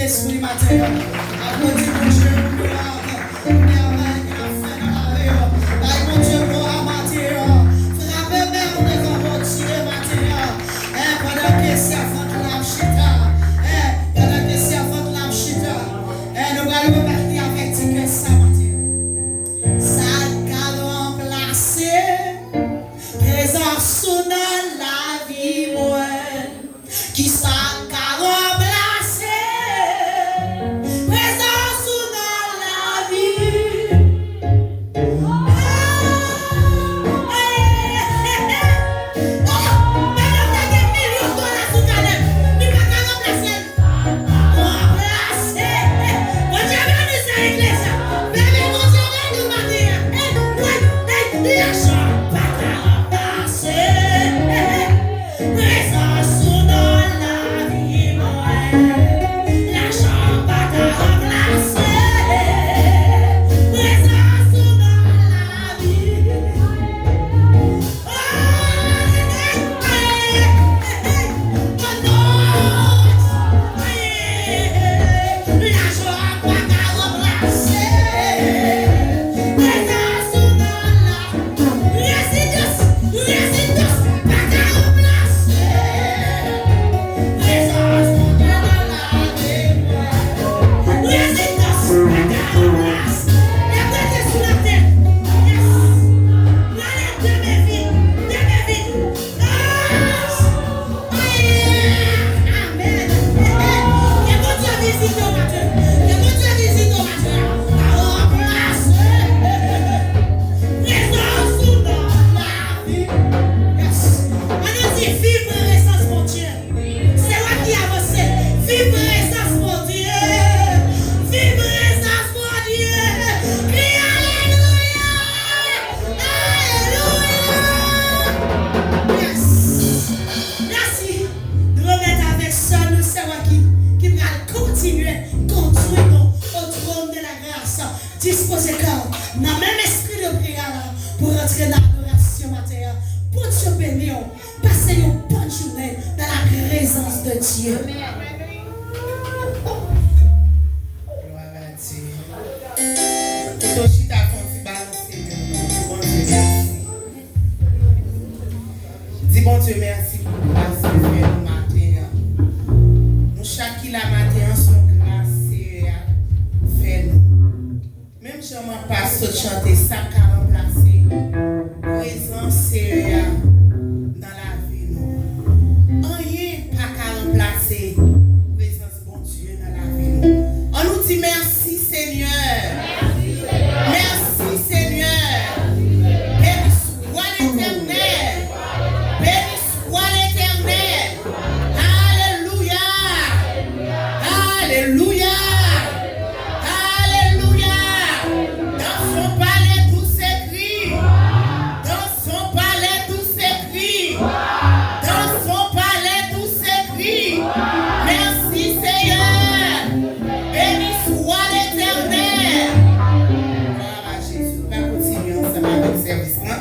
Saint-Esprit matin. Applaudis mon Dieu, merveille qu'il a fait dans la vie. Mon Dieu, gloire matin. Frappez même devant votre Dieu matin. Pendant que servante l'a chita. Pendant que servante l'a chita. Nous allons repartir avec Dieu ça matin. Ça a remplacé présence dans la vie, moi. Qui ça a remplacé présence dans la vie. Disposez corps dans le même esprit de prière pour rentrer dans l'adoration matérielle. Pour Dieu béni, passez une bonne journée dans la présence de Dieu. Gloire à Dieu. Toshi t'a fait balancer. Dis bon Dieu merci pour la grâce que fait nous matin. Nous chaque la matin son grâce fait nous. Même si on m'a pas chanter ça qu'a remplacé présence dans la vie nous. Rien pas qu'à remplacer présence bon Dieu dans la vie nous. On nous dit merci Seigneur. Merci Seigneur. Béni soit l'Éternel. Béni soit l'Éternel. Alléluia. Alléluia.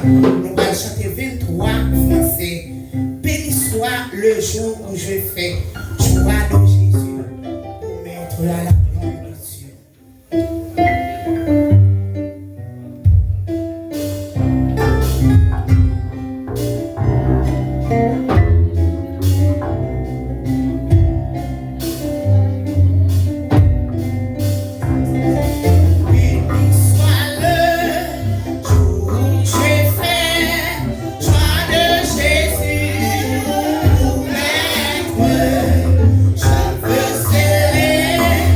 Nous allons chanter 23 français. Béni soit le jour où je fais joie de Jésus pour mettre la gloire de Dieu. Je veux célébrer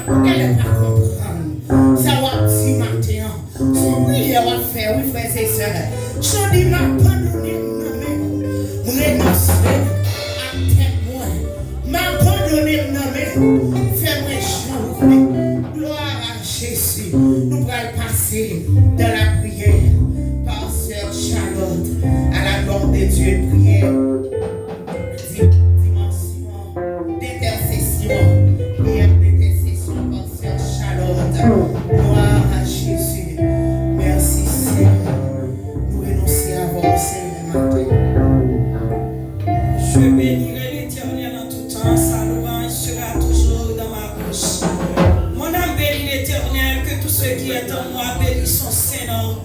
Vous n'allez pas comprendre. Ça va petit matin. Son prière va faire, oui, frères et sœurs. Je dis, m'a pardonné, moi renonce à tête moi. M'a pardonné, fais-moi jour. Gloire à Jésus. Nous allons passer dans la prière par Sœur Charlotte à la gloire de Dieu. Prière. Gloire à Jésus. Merci Seigneur. Nous renonçons à avancer le matin. Je bénirai l'Éternel en tout temps. Sa louange sera toujours dans ma bouche. Mon âme bénit l'Éternel. Que tous ceux qui est en moi bénissent son Saint-Nom.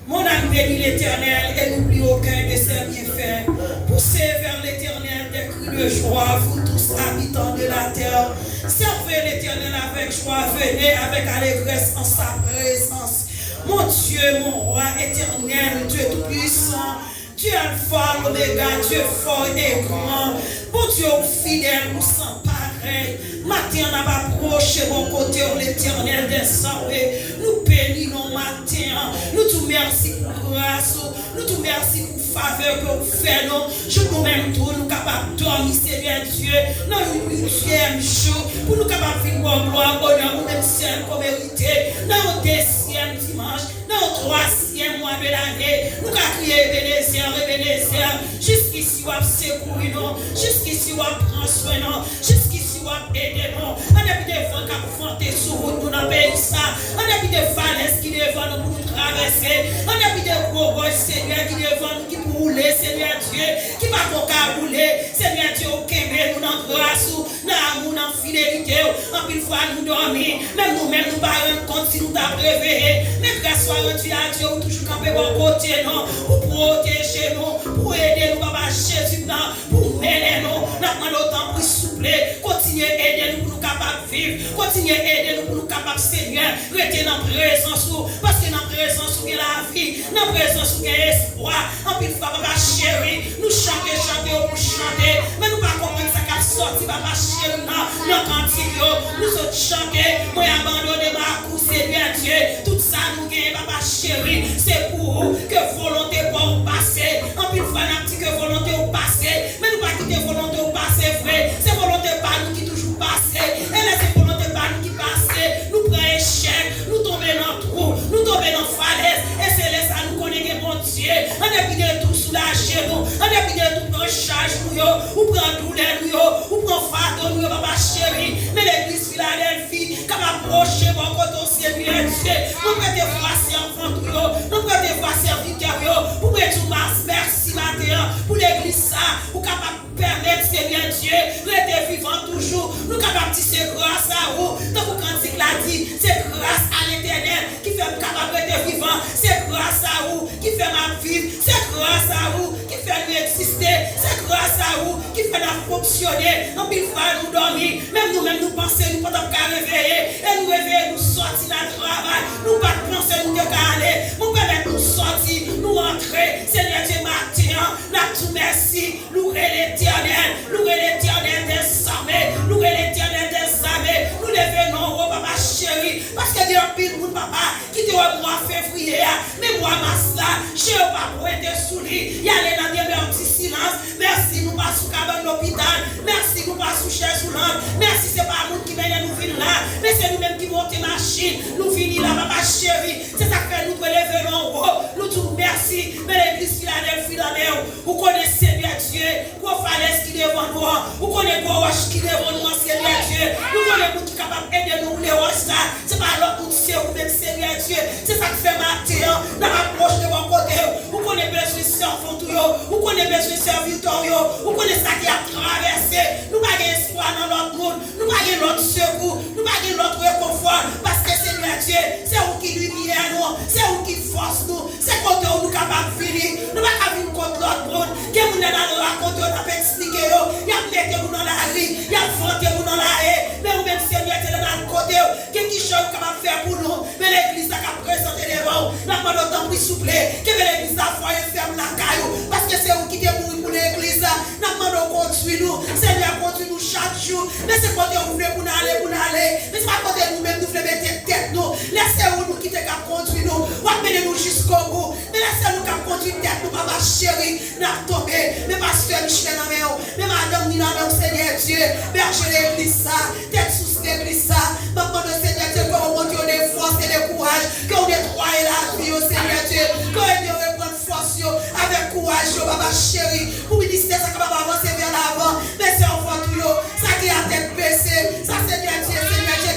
Mon âme bénit l'Éternel et n'oublie aucun de ses bienfaits. Poussez vers l'Éternel des cris de joie, vous tous habitants de la terre. Servez l'Éternel avec joie, venez avec allégresse en sa présence. Mon Dieu, mon roi éternel, Dieu tout-puissant, Dieu alpha, oméga, Dieu fort et grand, bon Dieu fidèle, nous sans pareil. Matin, on a approché mon côté, l'Éternel des armées. Nous bénissons matin, nous te merci pour grâce, nous te merci pour faveur que vous faites. Je nous même tout, nous capables de dormir, Seigneur Dieu, dans le 8e jour, pour nous capables de vivre en gloire, honneur, nous même ciel comme hérité, dans le 2e dimanche, dans le 3e mois de l'année, nous avons crié Ebenezer, jusqu'ici on a secouru nous, jusqu'ici on a pris soin nous, jusqu'ici on a aidé nous, on a vu des vents qui ont fanté sur route pour nous payer ça, on a vu des falaises qui devant nous pour nous traverser, on a vu des gros Seigneur qui devant nous qui pour rouler, Seigneur Dieu, qui va qu'on rouler, Seigneur Dieu, au Québec, nous dans grâce, dans l'amour, dans fidélité, en pile fois nous dormir, même nous-mêmes nous pas rendre compte si nous t'avons réveillé, mais grâce soit rendue à Dieu, ou toujours camper bon côté, non, pour protéger nous, pour aider nous, Papa Jésus, pour mêler nous, nous demandons autant pour souffler, continuer à aider nous pour nous capables de vivre, continuer à aider nous pour nous capables, Seigneur, rester dans la présence, parce que dans la présence, il y a la vie, dans la présence, il y a espoir, en pile fois, Papa chéri, nous chanter pour chanter, mais nous ne pas comprendre ça qui a sorti, Papa chéri, dans cantique, nous autres chanter, moi abandonner ma coupe, Seigneur Dieu, tout ça nous gagne, Papa chéri, c'est pour que volonté pour passer, en pile fois, nous dit que volonté au passé, mais nous pas quitter volonté au passé, vrai, c'est volonté par nous qui toujours passé, et là c'est volonté par nous qui passé, nous prenons échec, nous tombons dans le trou, nous tombons dans la falaise, et c'est là ça nous connaît mon Dieu, on a pu de tout soulager nous, on a pu de tout prendre charge nous, ou prendre douleur nous, ou prendre fardeau nous, Papa chéri, mais l'église Philadelphie, comme approcher mon côté au Seigneur Dieu, nous prêtons voici enfant nous prêtons voici serviteur, pour prêter merci matin, pour l'église ça, pour capable permettre Seigneur Dieu, rester vivant toujours, nous capables de dire grâce à vous, tant que cantique l'a dit, c'est grâce à l'Éternel qui fait capable de rester vivant, c'est grâce à vous qui fait ma vie, c'est grâce à vous qui fait nous exister, c'est grâce à vous qui fait nous fonctionner, en mille fois nous dormir, même nous-mêmes nous pensons, nous ne pouvons pas réveiller, et nous réveiller, nous sortir dans le travail, nous pas penser, nous devons aller, nous permettre nous sortir, nous entrer, Seigneur Dieu, matin, nous tout merci, nous l'Éternel, nous l'Éternel des armées, nous l'Éternel des armées, nous levons au Papa chéri, parce que Dieu a pile pour papa, qui te voit moi février, mais moi masse là, je n'ai pas pour être sous lui, y aller dans un petit silence, merci nous pas sous cabane l'hôpital, merci nous pas sous chaise roulante, merci c'est pas nous qui venons nous venir là, mais c'est nous-mêmes qui montons machine, nous venons là, Papa chéri, c'est ça que nous lever en haut, nous tout merci, mais l'église Philadelphie dans l'air, vous connaissez bien Dieu, vous falaise qui devant nous, vous connaissez quoi roche qui devant nous, Seigneur Dieu, nous connaissons qui capable d'aider nous les roches là, c'est pas l'autre pour c'est vous même Seigneur Dieu, c'est ça qui fait matin, dans l'approche de mon côté, vous connaissez besoin de servants tout, vous connaissez besoin de serviteurs, vous connaissez ça qui a traversé, nous pas espoir dans l'autre monde, nous pas l'autre secours, nous pas l'autre réconfort, parce que Seigneur Dieu, c'est vous qui lumière nous, c'est vous qui force nous, c'est côté où nous capables de finir, nous pas capable de contre l'autre monde, que vous n'avez pas raconté, on a pas expliqué, il y a mettez vous dans la rue, il y a vanté vous dans la haie, mais vous même Seigneur, c'est dans le côté, qui chose capable de faire pour nous, mais l'église a présenté devant, n'a pas le temps pour souffler, que l'église a foyer ferme la caillou, parce que c'est vous qui êtes mourir pour l'église, n'a pas de continue nous, Seigneur continue nous chaque jour, mais c'est côté où vous voulez pour nous aller, mais c'est pas côté nous jusqu'au bout. Mais laissez-nous qu'à conduire tête, nous, papa chéri, n'a tombé. Mais pasteur Michel, mais madame Nina, Seigneur Dieu, berger l'église, ça, tête sous l'église, ça. Maman, Seigneur Dieu, qu'on monte des forces et des courage, qu'on nettoie la vie, Seigneur Dieu, qu'on aide à prendre force avec courage, papa chéri, pour ministère, ça, que papa avancer vers l'avant. Mais c'est en voie tout, ça qui a tête baissée, ça, Seigneur Dieu,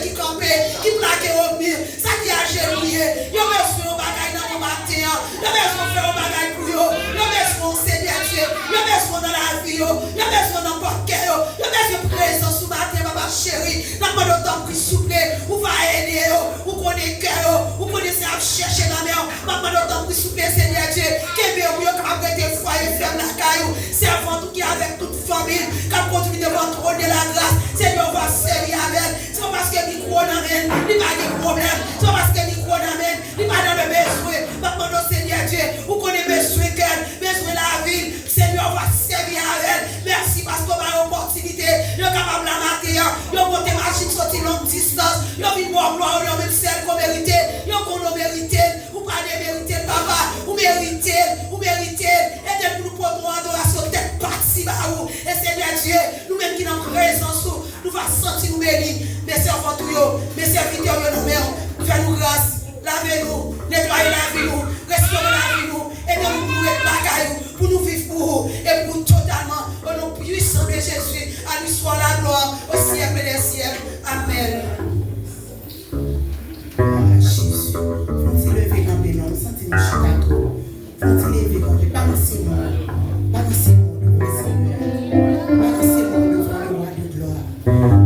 qui campait, qui plaquait au mur, ça qui a gérouillé. Yo besoin de bagaille dans mon matin, yo besoin de faire un bagaille pour yo, yo besoin de Seigneur Dieu, yo besoin dans la vie, yo besoin dans le cœur, yo besoin de présence sous matin, papa chéri, dans mon temps qui souple, ou va aider, ou connaît cœur, ou connaissez à chercher la mer, dans mon temps qui souple, Seigneur Dieu, qui est bien, yo capable de foyer, ferme la caillou, servant tout qui avec toute famille, qui a produit devant le trône de la grâce, Seigneur va servir avec, c'est parce que il croit dans elle, il n'y a pas de problème, c'est parce que il croit dans elle, il n'y a pas de besoin, maintenant Seigneur Dieu, vous connaissez besoin qu'elle, besoin la ville, Seigneur va servir à elle, merci parce qu'on a l'opportunité, il est capable de la mater, il a monté machine sortir longue distance, il a mis boire gloire, il a même celle qu'on mérite, il a qu'on mérite, vous parlez mériter papa, vous méritez, aidez-nous nous pour nous adoration, tête partie à vous, et Seigneur Dieu, nous-mêmes qui n'avons présence, nous va sentir nous bénis, mes servants tout yo, mes serviteurs nous mères, fais-nous grâce, lavez-nous, nettoyez la vie nous, restaurez la vie nous, aidez-nous pour nous être bagaille, pour nous vivre pour vous, et pour totalement, au nom puissant de Jésus, à lui soit la gloire, au siècle des siècles. Amen. Jésus, faut-il lever dans les noms, sentez-nous chitato, faut-il lever dans les balancez-moi devant le Seigneur, balancez-moi devant le roi de gloire.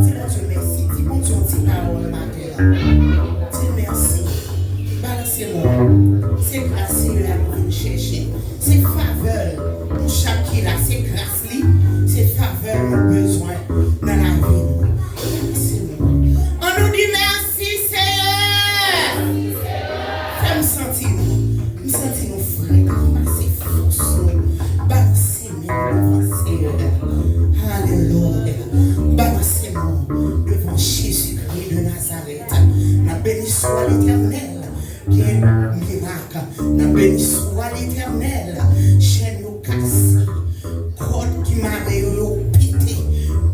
Dis bon Dieu merci, dis bon Dieu anti parole matin. Dis merci, balancez-moi. C'est grâce là nous venons chercher, c'est faveur pour chacun là, c'est grâce li, c'est faveur nous besoin dans la vie. Balancez-moi. On nous dit merci Seigneur. Fais-moi sentir nous frères, ramasser force nous, balancez-moi devant Seigneur. Alléluia. Balancez-moi devant Jésus-Christ de Nazareth. Na béni soit l'Éternel, qui est miracle. Na béni soit l'Éternel, chaîne nous cassée, corde qui m'a pété,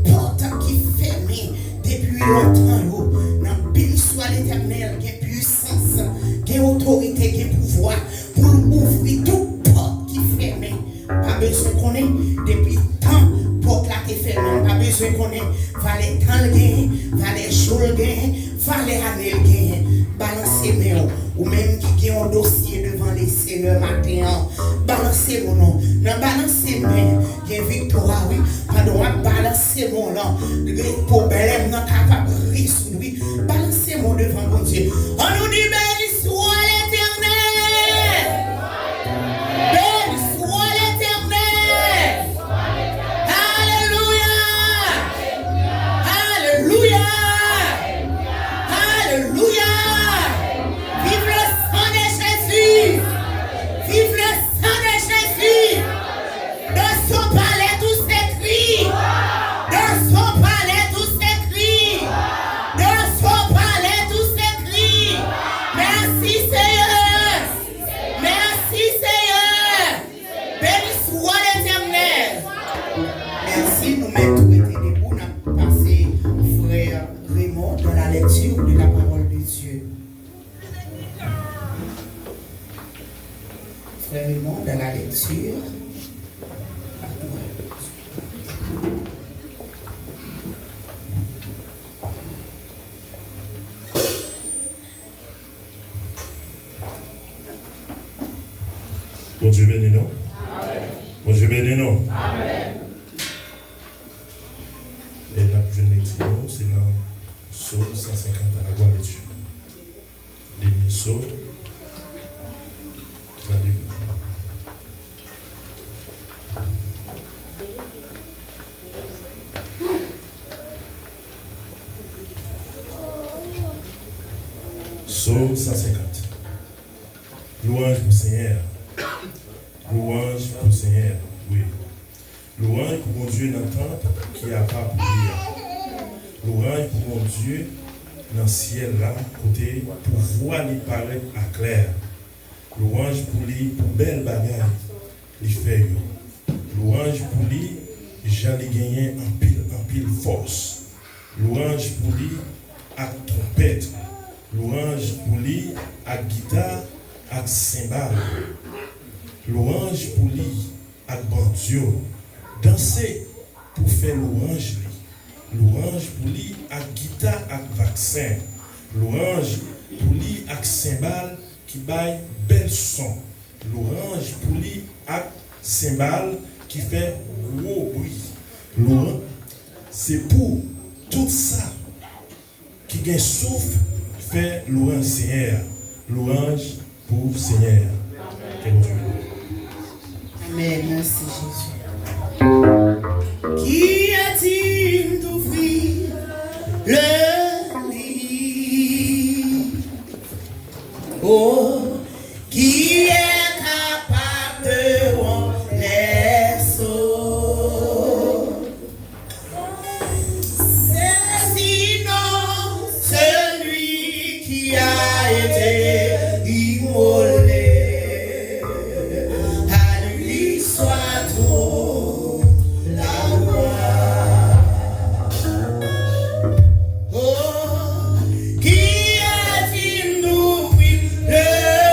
porte qui fermée depuis longtemps. Na béni soit l'Éternel, qui est puissance, qui est autorité, qui est pouvoir pour ouvrir toute porte qui fermée. Pas besoin qu'on ait depuis temps. Pour que la te ferme, pas besoin qu'on ait valet temps le gain, valet jour le gain, valet année le gain. Balancez moi ou même qui a un dossier devant les seigneurs matin. Balancez mon nom, non balancez moi, il y a victoire, oui. Pendant que balancez mon nom, les problèmes non capable de résoudre. Balancez mon devant mon Dieu. On nous dit béni soit l'Éternel. Béni soit l'Éternel. Vive le sang de Jésus. Dans son palais tout s'écrit. Dans son palais tout s'écrit. Dans son palais tout s'écrit. Merci Seigneur. Merci Seigneur. Béni soit l'Éternel. Merci, nous mettons tout été debout. Nous avons passé frère Raymond dans la lecture de la parole de Dieu. Frère Raymond dans la lecture. Bon Dieu bénis nous. Bon Dieu bénis nous. Amen. Et la prochaine lecture, c'est dans Psaume 150 à la gloire de Dieu. Les Psaumes. Psaume 150. Louange pour le Seigneur. Louange pour le Seigneur. Oui. Louange pour mon Dieu dans le temple qui a pas prière. Louange pour mon Dieu dans le ciel là, côté pour voir lui paraître à clair. Louange pour lui, pour belle bagaille, il fait. Louange pour lui, j'en ai gagné en pile force. Louange pour lui, à trompette. Louange pour lui, à guitare, à cymbale. Louange pour lui, à bandio. Danser pour faire louange lui. Louange pour lui, à guitare, à vaccin. Louange pour lui, à cymbale qui baille bel son. Louange pour lui, à cymbale qui fait gros bruit. Louange, c'est pour tout ça qui gagne souffle, fait louange Seigneur. Louange pour Seigneur. Amen. Merci Jésus. Qui a-t-il d'ouvrir le lit? Oh, qui est capable de rendre les sauts? C'est sinon celui qui a été immolé. À lui soit toute la gloire. Oh, qui a-t-il d'ouvrir le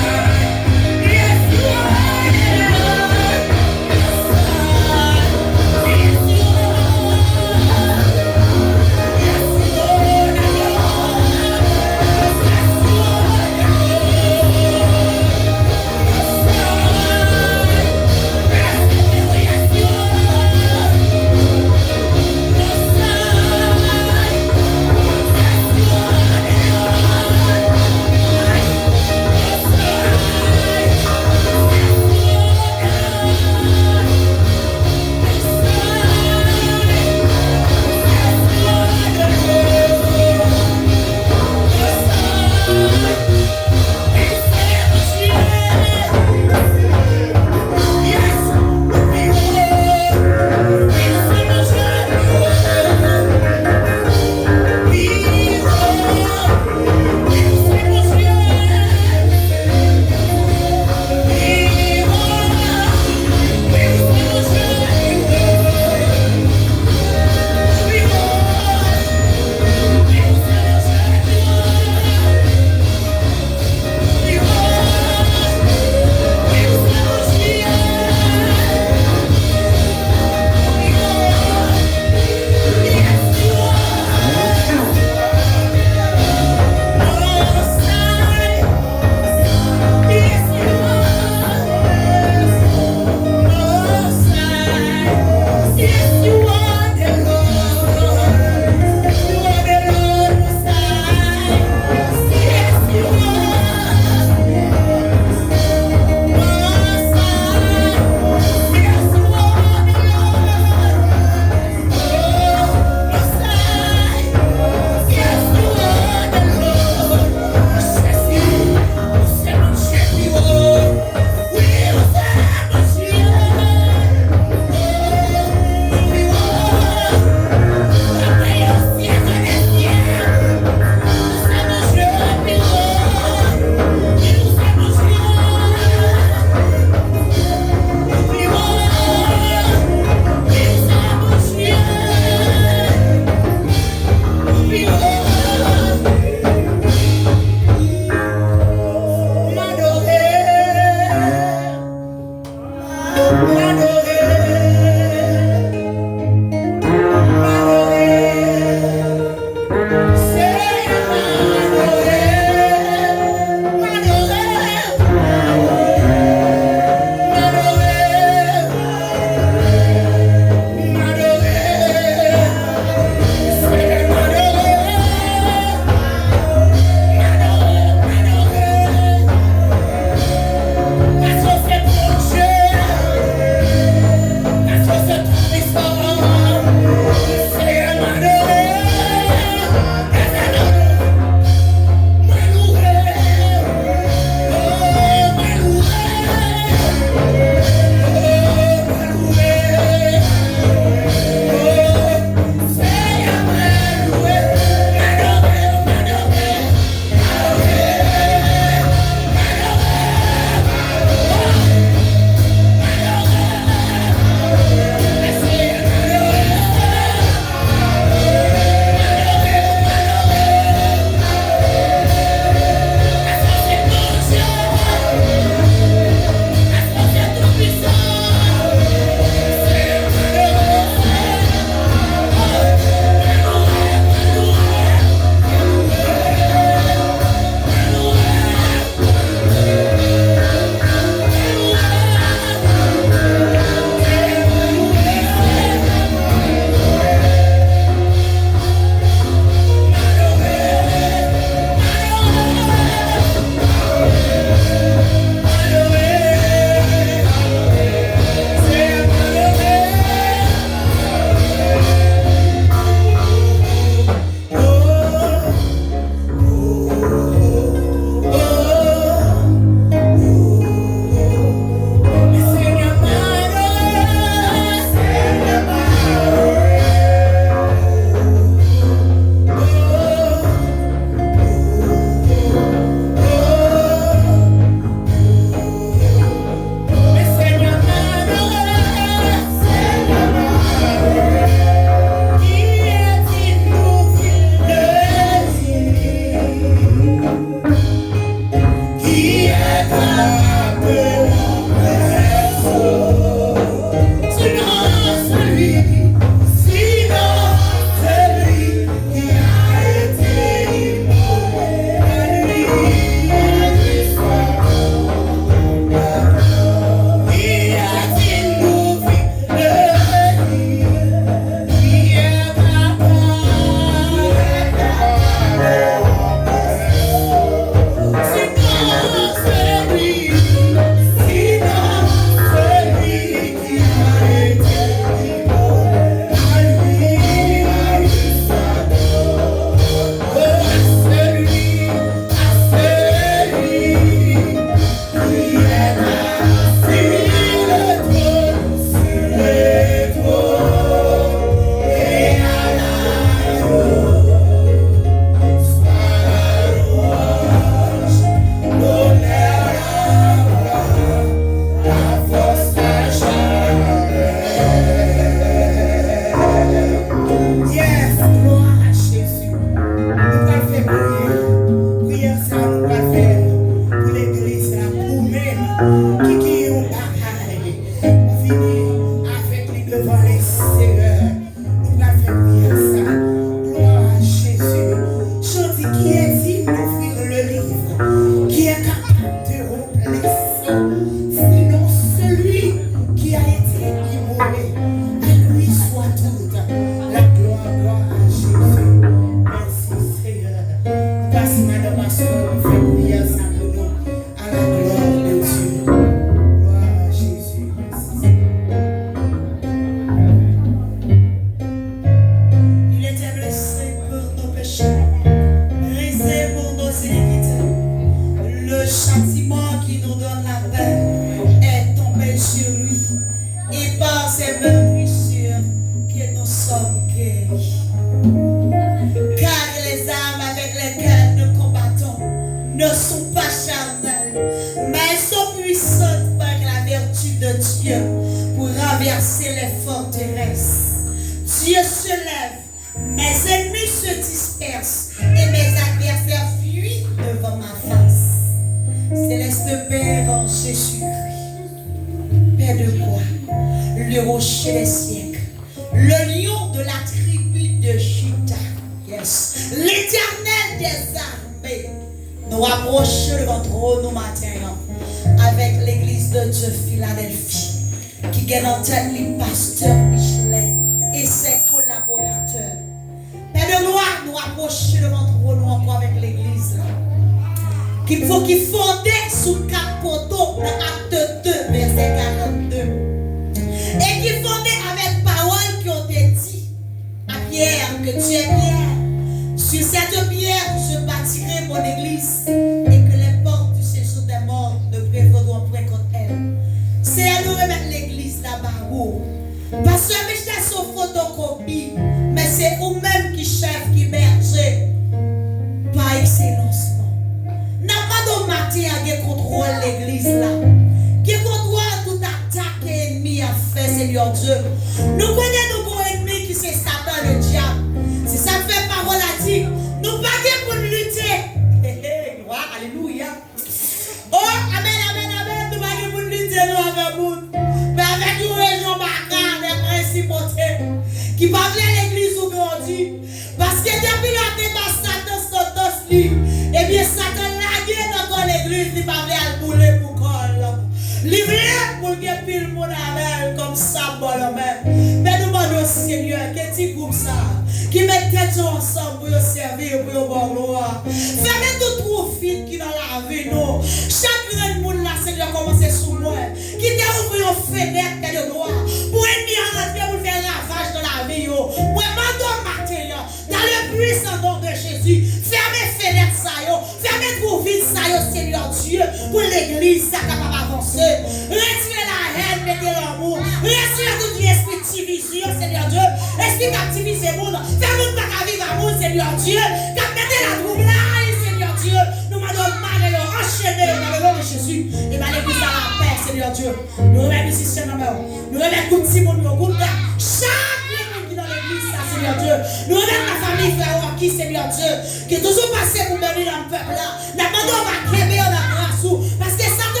Que toujours passé pour bénir dans le peuple là. N'a pas de va créer dans la grâce. Parce que ça te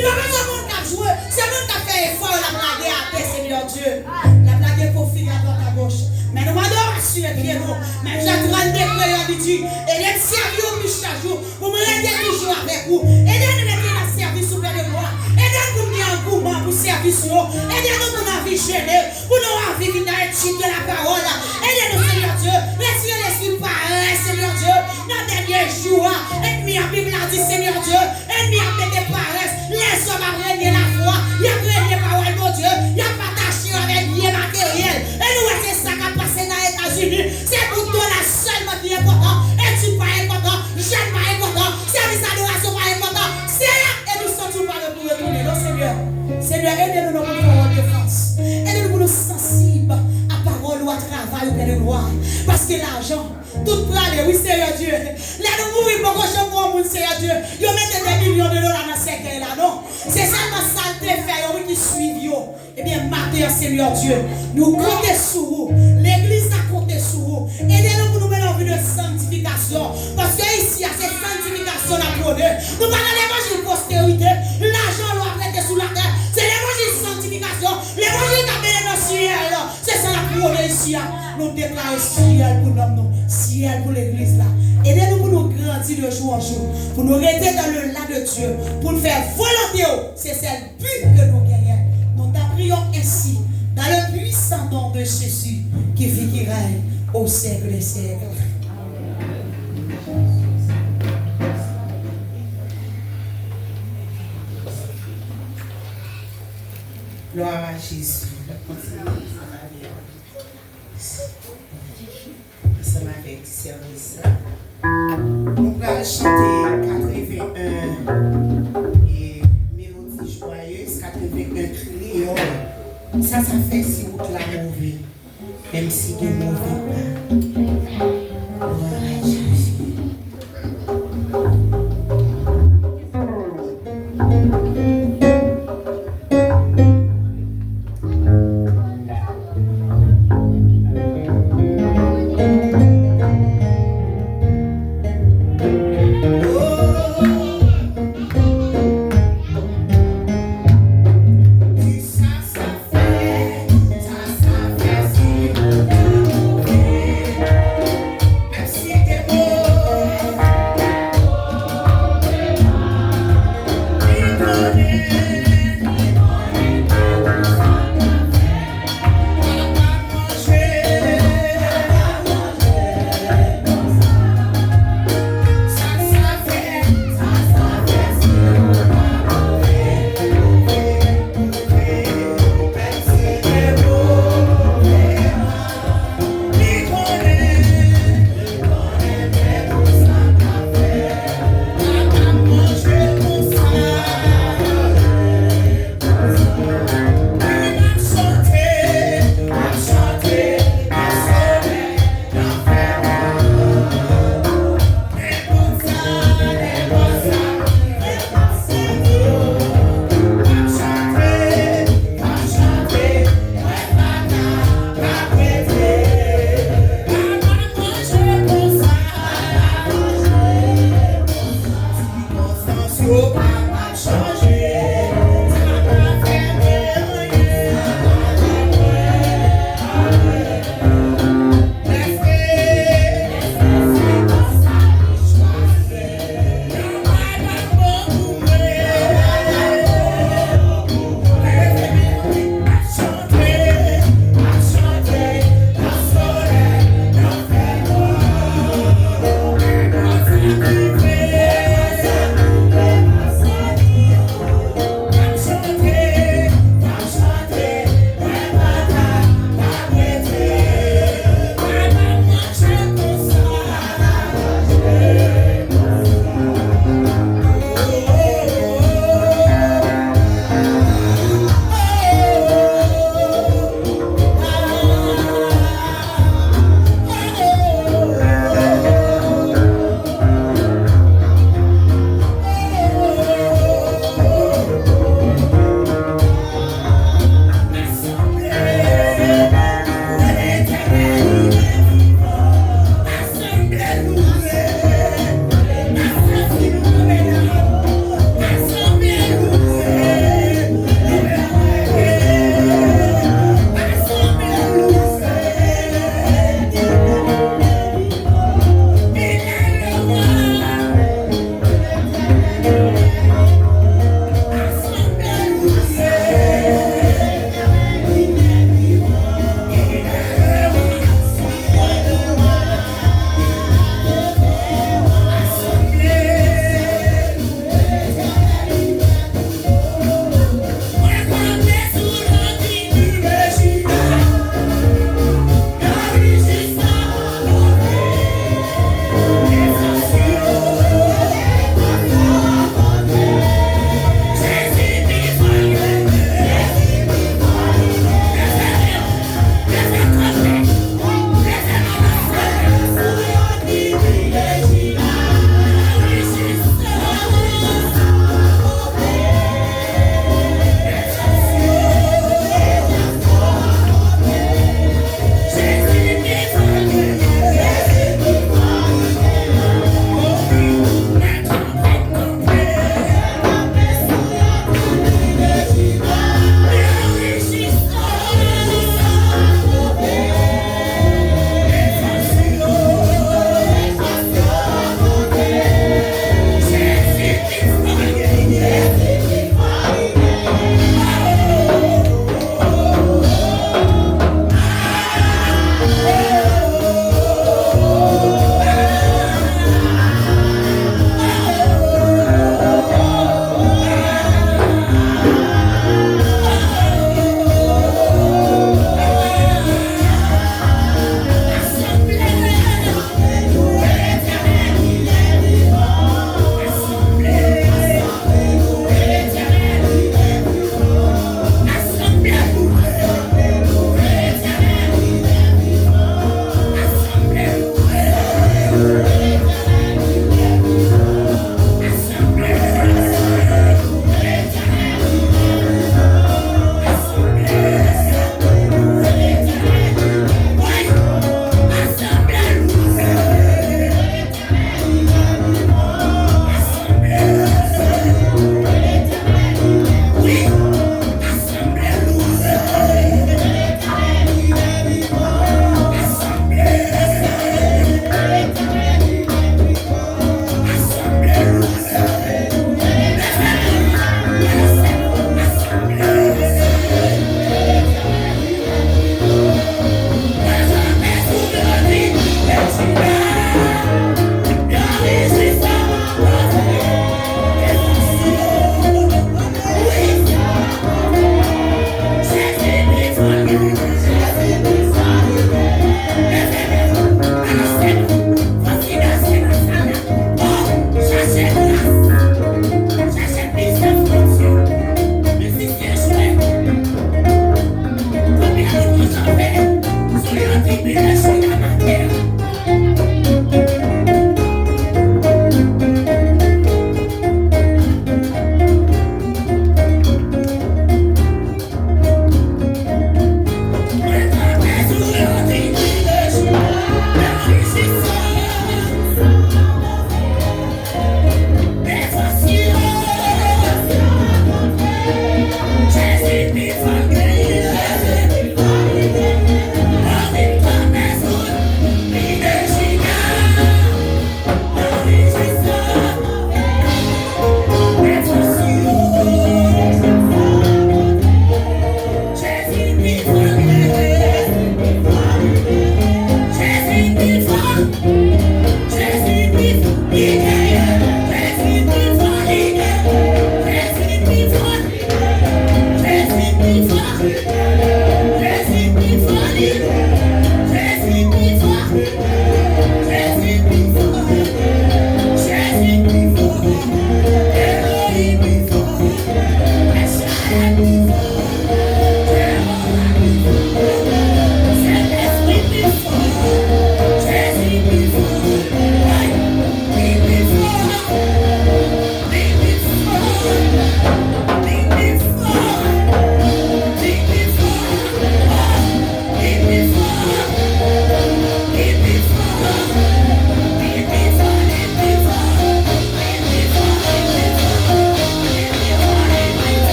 Il va pas besoin qu'on jouer. C'est nous qui fait effort la blague à paix, Seigneur Dieu. La blague pour finir à droite à gauche. Mais nous m'adorons sur les pieds, nous. Même j'attends des prières, il dit, et les servir au plus chaque jour. Vous me rendez toujours avec vous. Aidez-nous à mettre dans service auprès de moi. Aidez-nous à mettre un gourmand pour service. Aidez-nous pour nous vivre gênés. Pour nous vivre dans l'étude de la parole. Aidez-nous, Seigneur Dieu. Laissez l'esprit parler, Seigneur Dieu. Dans les derniers jours, ennemi à Bible a dit, Seigneur Dieu. Ennemi a fait des paresses. Les hommes ont régné la foi. Il a régné la parole de Dieu. Il a partagé avec bien matériel. Et nous, c'est ça qui a passé dans les États-Unis. C'est pour toi la seule qui est important. Étude pas important. Jeune pas important. Service d'adoration pas important. C'est là. Et nous sommes pas pour retourner. Non, Seigneur. Seigneur, aidez-nous dans notre défense. Aidez-nous pour nous sensibles à parole ou à travail ou à de gloire. Parce que l'argent, tout peut aller. Oui, Seigneur Dieu. Là, nous mourons pour que je vois mon Seigneur Dieu. Ils mettent des millions de dollars dans ce qu'elle là, non? C'est seulement ça le faire, oui, qui suivent. Eh bien, matin, Seigneur Dieu, nous comptons sur vous. L'église a compté sur vous. Aidez-nous pour nous mettre en vue de sanctification. Parce que ici, c'est sanctification à prôner. Nous parlons de l'évangile postérité. L'argent doit prêter sous la terre. C'est l'évangile sanctification. L'évangile qui a béni dans le ciel. C'est ça la prôner ici. Nous déclarons ciel pour nous. Ciel pour l'église là. Aidez-nous pour nous grandir de jour en jour. Pour nous rester dans le là de Dieu. Pour nous faire volonté. C'est celle but que nous gagnons. Nous t'apprions ainsi. Dans le puissant nom de Jésus qui vit, qui règne au siècle des siècles. Gloire à Jésus. Ensemble avec service. Nous allons chanter 81 et mélodie joyeuse, 81 créole. Ça fait si vous la mauvais, même si vous ne mauvais pas. Gloire à Jésus.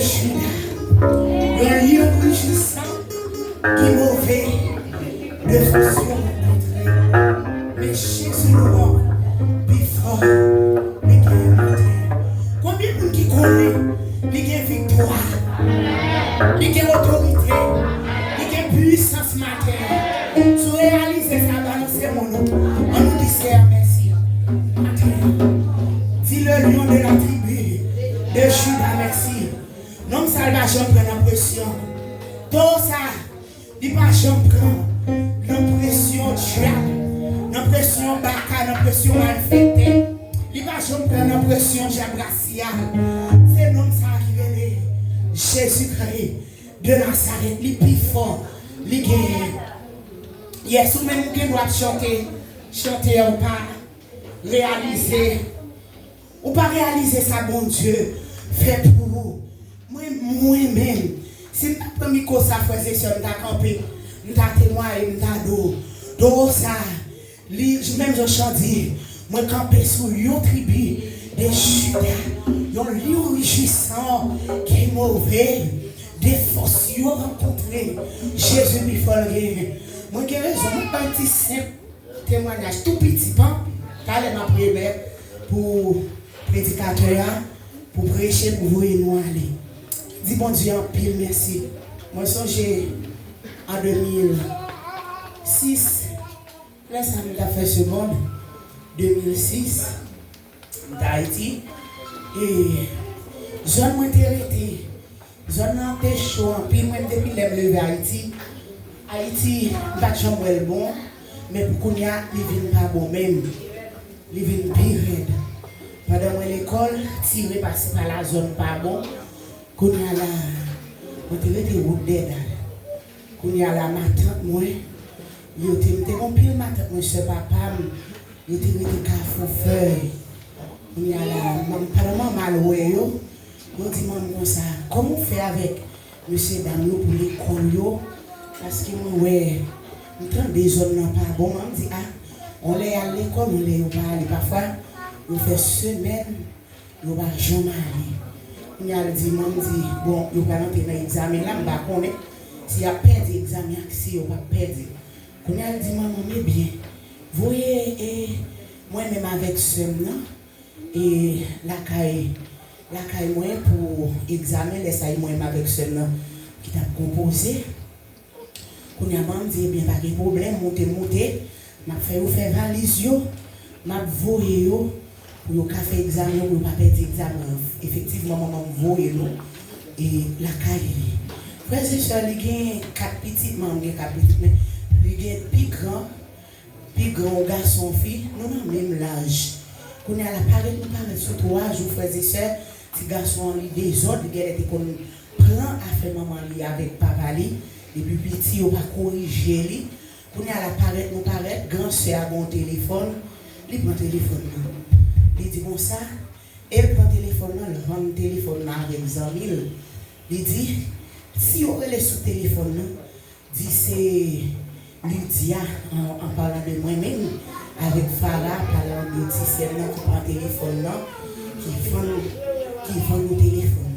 Judas. Un lion rugissant qui mauvais de fonction rencontrée. Mais Jésus nous rend plus fort, mais qui est monté. Combien de monde qui connaît, il y a victoire, il y a autorité, il y a puissance matin. Tu réalises ça, balancer mon nom. On nous dit c'est merci. Dis le lion de la tribu de Judas, merci. Non, ça va jamais prendre l'impression. Tout ça, il va jamais prendre l'impression diable, l'impression baka, l'impression malfaitée. Il va jamais prendre l'impression diabraciale. C'est non ça qui est Jésus-Christ de Nazareth, il est plus fort, il est guéri. Yes, ou même qui doit chanter ou pas réaliser, ou pas réaliser ça, bon Dieu, fait pour vous. Moi-même, si je ne peux pas me ça, frère, si je vais camper, je vais témoigner, je vais do ça, même je chante, moi camper sur une tribu de Judas, un lion rugissant qui est mauvais, des forces qui ont rencontré Jésus lui fait. Moi j'ai raison, un petit simple témoignage, tout petit, pas ma prière pour prédicateur, pour prêcher, pour vous et nous aller. Dis bon Dieu en pile merci. Moi j'ai en 2006, là ça m'a fait seconde, 2006, d'Haïti, et je m'intéressais, je n'étais chaud, puis moi depuis levé Haïti, Haïti, pas de chambre bon, mais pour qu'on y a, il ne vient pas bon même, il vient pire. Pendant l'école, tiré par la zone pas bon, qu'on y a là, on te dit route d'aide, qu'on y a la matin, moi, il était un pile matin, moi, je papa, il était un café feuille, qu'on y a là, apparemment mal oué, on dit maman ça, comment on fait avec monsieur Damio pour l'école, parce que moi, ouais, on prend des zones pas bon, on dit, ah, on est à l'école, on est pas aller, parfois, on fait semaine, on va jamais aller. On a dit, maman dit, bon, on va rentrer dans l'examen là, on va connaître. Si on a perdu l'examen, si on va perdre. On a dit, maman, mais bien, vous voyez, moi-même avec ce nom, et la caille moi pour examiner les sailles moi-même avec ce nom qui t'a composé. On a dit, bien, pas de problème, monter, m'a fait vous faire valise, m'a voyé pour le café examen, pour ne pas perdre l'examen. Effectivement, maman voyé nous et la caille. Frère et soeur, il y a 4 petits membres, il y a plus grand garçon, fille, nous avons même l'âge. Quand on a la parole, nous parlons sur 3 jours, frères et sœurs, ces garçons ont des autres, ils ont prend à faire maman avec papa, et puis petit, on va corriger. Quand on a la parole, nous parlons, grand sœur a un téléphone, il prend le téléphone. Il dit comme ça, elle prend le téléphone, elle rend le téléphone avec les amis. Il dit, si on est sous téléphone, dit c'est Lydia en parlant de moi-même, avec Farah, parlant de Tissel qui prend le téléphone, qui vend le téléphone.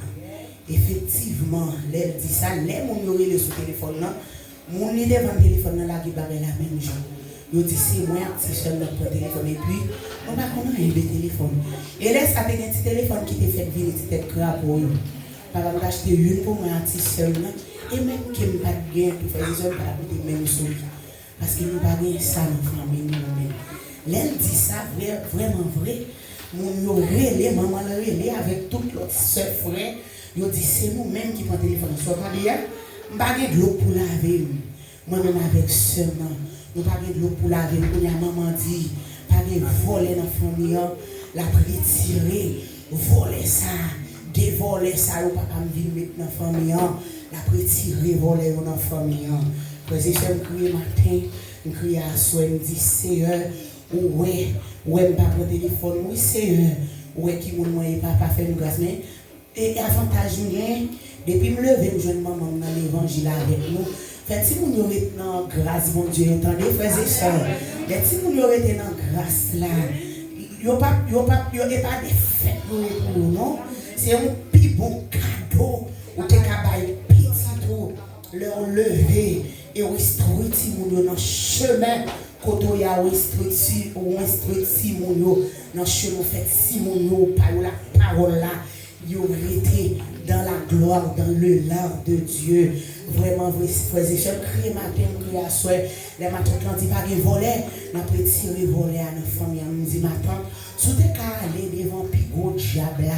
Effectivement, elle dit ça, les gens qui sont sous téléphone, mon idée devant le téléphone, là, qui parle la même chose. Yo dit c'est moi qui seul notre téléphone et puis on va comment un téléphone et laisse avec un petit téléphone qui te fait venir tête crapaud papa m'a acheté une pour moi petit seul et même qui me pas bien pour faire les autres pas de même chose parce que nous pas bien ça dans famille nous même elle dit ça vraiment vrai mon yo relé maman relé avec toute l'autre sœur frère yo dit c'est nous même qui prend téléphone soit pas bien pas de l'eau pour laver moi même avec seulement nous pas de l'eau pour laver, nous maman dit, pas de voler dans la famille, la retirer, voler ça, dévoler ça, ou papa me dit mettre dans la famille, la retirer, voler dans la famille. Quand je crie matin, je crie à soir, je me dis, Seigneur, ouais, pas prendre le téléphone, oui, Seigneur, ouais, qui m'a dit, papa fait une grâce, mais, et avantage, depuis me lever, je me maman dans l'évangile avec nous. Fait si vous avez dans grâce, mon Dieu, entendez, frères et sœurs. Si vous avez été dans grâce là, il n'y a pas de fête pour nous, non? C'est un plus bon cadeau leur lever et restaurer Timoun dans le chemin. Quand il y a instruit Timoun dans le chemin fait Timoun par la parole là. Ils ont été dans la gloire, dans le lard de Dieu. Vraiment, frères et sœurs, crier matin, crier à soir. Les matins, quand il n'y a pas de volet, on peut tirer volet à notre famille. On dit, matin, si tu es allé devant le pigot diable,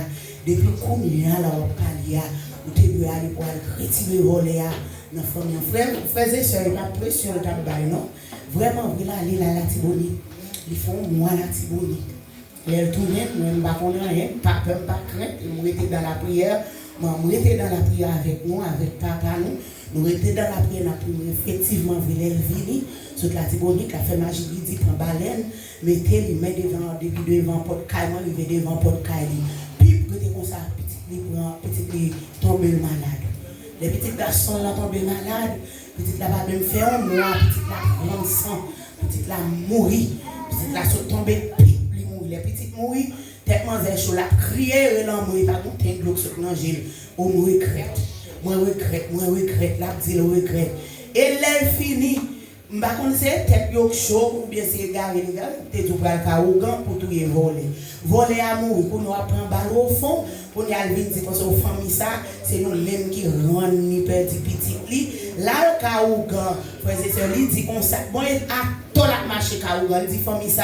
depuis qu'on y a là, on parle, ou tu peux aller pour retirer volet à notre famille. Frères et sœurs, il n'y a pas de pression de travail, non? Vraiment, il a allé là, la Tiboni. Ils font moi la Tiboni. Elle tourne, moi je ne sais pas rien, pas peur, pas crainte, nous étions dans la prière, nous étions dans la prière avec nous, avec papa nous étions dans la prière, effectivement, elle est venue, sur la Tibonique, elle fait magie, il dit, prend baleine, mettez les mains devant le porte caille, moi, il devant le porte caille, puis, il était comme ça, petit, tomber malade. Les petits garçons là tombent malades, petit là va même faire un mois, petit là prendre sang, petit là mourir, petit là se tomber. Les petites mouilles, tellement elles sont là, crier, là, mouille, pas tout un bloc sur l'angile, ou moi regrette, là, dit le regrette. Et là, fini, je ne sais pas si c'est tête chaud ou bien c'est garé, tu tout le caougan pour tout voler. Voler à mourir, pour nous apprendre balle au fond, pour nous aller dire parce que aux familles ça, c'est nous-mêmes qui rendent ni petit petit. Là, le caougan, frère et sœur, il dit comme ça, bon, il a tout la marché caougan, il dit famille ça.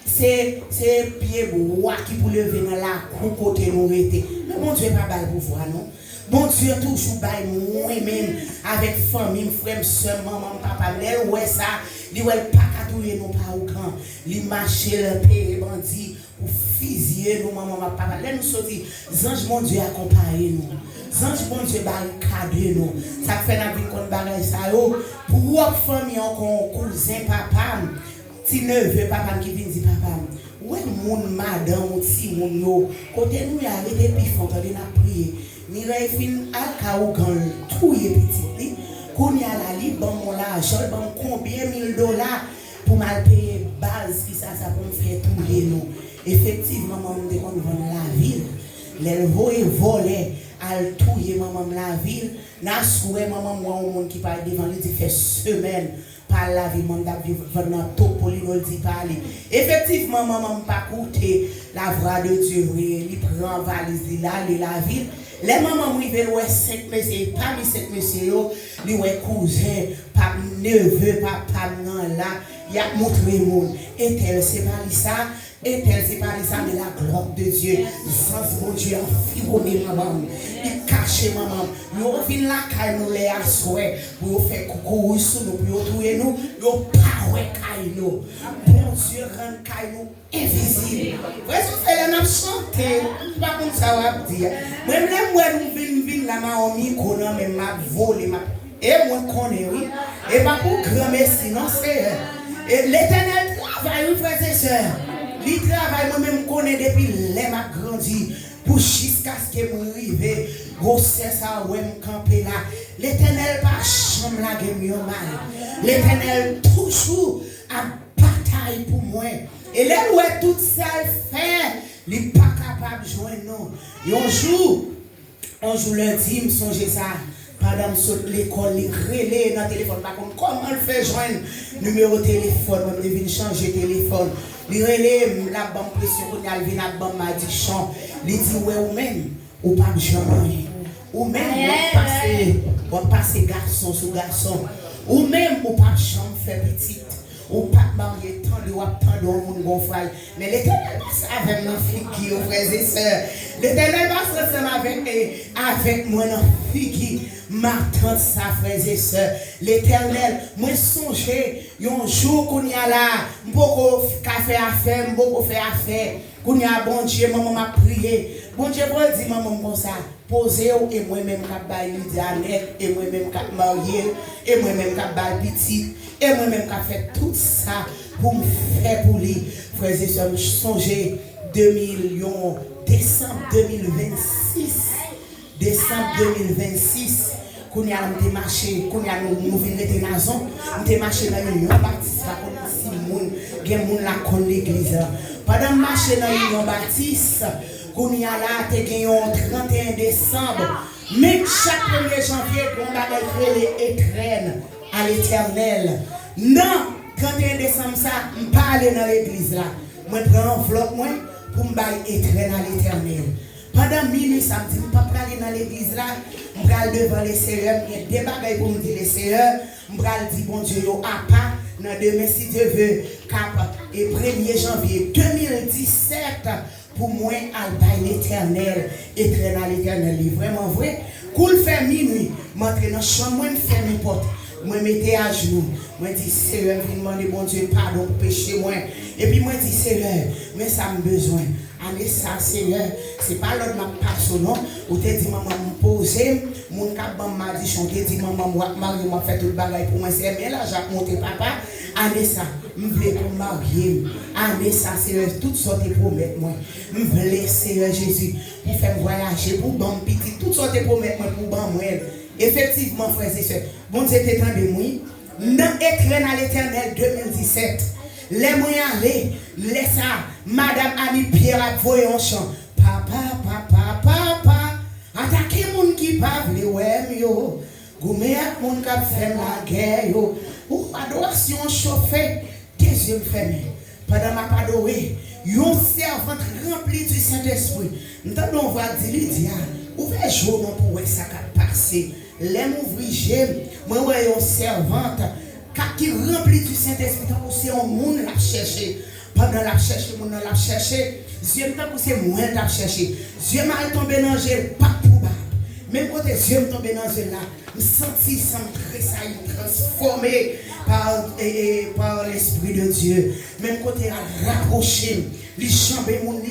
C'est pied bois qui pour lever dans la cour côté nous était. Mais bon Dieu pas bail pour voir non. Bon Dieu toujours bail moi-même avec famille, frère, soeur, maman, papa, elle ouais ça, il ouais pas catouiller nous pas au camp. Il marcher le pays bandit pour fusiller nous maman, papa. Là nous sorti, ange mon Dieu accompagner nous. Ange mon Dieu barricader nous. Ça fait la vie qu'on bagaille ça yo pour famille encore cousin papa. Si neveu papa qui vient dire papa, ouais mon madame si mon yo, côté nous y a arrêté puis font de la prier. Ni fin à caougan tout est petit. Qu'on y a la li bon mon l'argent, bon combien $1000 pour mal payer base qui ça pour me faire tout nous. Effectivement maman de on vend la ville. Les voler al touyer maman la ville. Na souhait maman moi au monde qui parle devant lui dit fait semaine. Par la vie, mon David, venant tout pour lui dit parler. Effectivement, maman pas coûté la voix de Dieu, il prend valise, il a la ville. Les mamans m'ont ouais 5 messieurs, parmi 5 messieurs, les ouais cousin, pas neveu, papa, non là, il y a montré le monde. Et tel c'est pas ça. Et tel c'est pas ça, mais la gloire de Dieu. Sans bon Dieu, environné maman. Il cache maman. Nous venons là, quand nous les assoyons, pour faire coucou sur nous, pour trouver nous, nous pas ouais, nous. Bon Dieu, rend nous invisible. Vous savez, on a chanté, pas comme ça, on va dire. Même moi, nous venons là, on y connaît, mais ma volé, et moi, connais, oui. Et pas pour grand merci, non, c'est. Et l'éternel travaille, frères et sœurs. Il travaille, moi-même, connais depuis les m'a grandi. Pour jusqu'à ce que je arrive, grossesse à ouais, me camper là. L'éternel pas chambre la gueule mal. L'éternel toujours a bataille pour moi. Et là où est tout ça fait, il n'est pas capable de joindre nous. Et un jour lundi, je me songe ça. Madame saute l'école, il relève dans le téléphone. Par contre, comment elle fait joindre numéro de téléphone, même il vient changer de téléphone. Il relève la banque pression, il vient à la banque addiction. Il dit, ouais, ou même, ou pas de jamais. Ou même, on passe garçon sur garçon. Ou même, ou pas de chambre fait petite. Ou pas de marié, tant de wap, tant de monde gonfle. Mais l'éternel passe avec nos filles, frères et sœurs. L'éternel passe ensemble avec moi, nos filles, ma tante, sa frères et sœurs. L'éternel, moi songez, un jour qu'on y a là, beaucoup café à faire, beaucoup fait affaire. Qu'on y a bon Dieu, maman m'a prié. Bon Dieu, moi dit maman comme ça. Posez-vous et moi-même qui baille Lydianette, et moi-même qui marié, et moi-même qui baille petite, et moi-même qui fait tout ça pour me faire pour lui. Frères et sœurs, je songeais 2 millions, décembre 2026. Décembre 2026, qu'on y a marché, qu'on y a nous venons de Nazon, nous marché dans l'Union Baptiste, pas comme si moun, gen moun la kon l'église. Pendant marcher dans l'Union Baptiste, qu'on y a là, te gagné 31 décembre, Mais chaque 1er janvier, on va créer les étrennes à l'éternel. Non, 31 décembre, ça, je ne pas aller dans l'église là. Je prends enveloppe pour me bailler étrennes à l'éternel. Pendant minuit, samedi, je ne peux pas aller dans l'église là. Je vais aller devant les seigneurs. Il y a des bagages pour me dire les seigneurs. Je vais dire, bon Dieu, à part, dans demain, si Dieu veut, cap, et 1er janvier 2017, pour moi, à l'éternel, éternel à l'éternel, est vraiment vrai. Cool fait minuit, m'entrer dans la chambre, moi, je fais mes portes. Moi, je mets à genoux. Moi, je dis, Seigneur, je demande, bon Dieu, pardon pour péché, moi. Et puis, moi, je dis, Seigneur, mais ça me besoin. Allez, ça, Seigneur, c'est pas l'autre ma passion, non? Ou te dit, maman, me poser, mon cap m'a dit, chanter, dit, maman, Marie m'a fait tout le bagage pour moi, c'est bien là, j'ai monté papa. Allez, ça, je voulais pour marier. Allez, ça, Seigneur, toutes sortes de promesses, moi. Je voulais, Seigneur Jésus, pour faire voyager, pour bon petit, toutes sortes de promesses, moi, pour bon moi. Effectivement, frères et sœurs, bon Dieu t'étend de moi. Dans Étrennes à l'éternel 2017, les moyens aller, laisse ça, Madame Annie Pierre a voyé en chant. Papa, attaquez moun qui parle, ouais, yo. Goumé à moun qui fait la guerre, yo. Ou adoration chauffée, tes yeux fermés. Pendant ma padorée, yon servante rempli du Saint-Esprit. Nous t'avons voir dire, Lydia, ouvrez jour pour ça qui a passé. L'aime ouvrir, moi, ouais, une servante qui remplit du Saint-Esprit, c'est un monde qui a cherché. Pendant la cherché, mon l'a cherché. Dieu m'a poussé moins l'a cherché. Dieu m'a tombé dans le gel, pas probable. Même quand Dieu m'a tombé dans le gel là, je me senti ça transformé par l'Esprit de Dieu. Même quand il a rapproché, il chambé moun.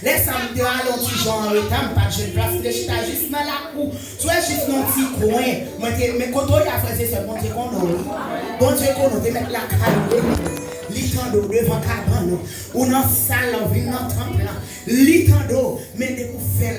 Laisse-moi me aller petit genre en retard, pas de jeune place, je suis juste dans la cour. Soit juste dans un petit coin. Mais quand on a fait ça, bon Dieu qu'on a. Bon Dieu qu'on a, mettre la calme. Litando devant cabane, ou dans salle, ou dans temple, litando, mais de vous faire